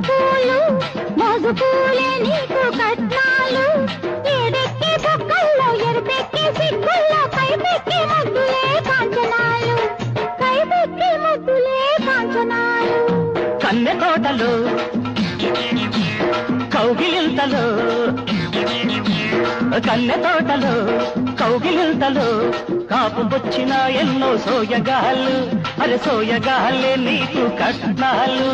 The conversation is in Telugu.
పూలు మోజు పూలే నీకు కట్నాలు ఏడెక్కి బొక్కల్లో ఎరుపెక్కి సిగ్గుల్లో కైపెక్కి ముద్దులే కాంచనాలు కైపెక్కి ముద్దులే కాంచనాలు కన్నె తోటలు కౌగిలింతలు కన్నె తోటలు కౌగిలింతలు కాపు వచ్చిన ఎన్నో సోయగాళ్ళు అరే సోయగాళ్ళే నీకు కట్నాలు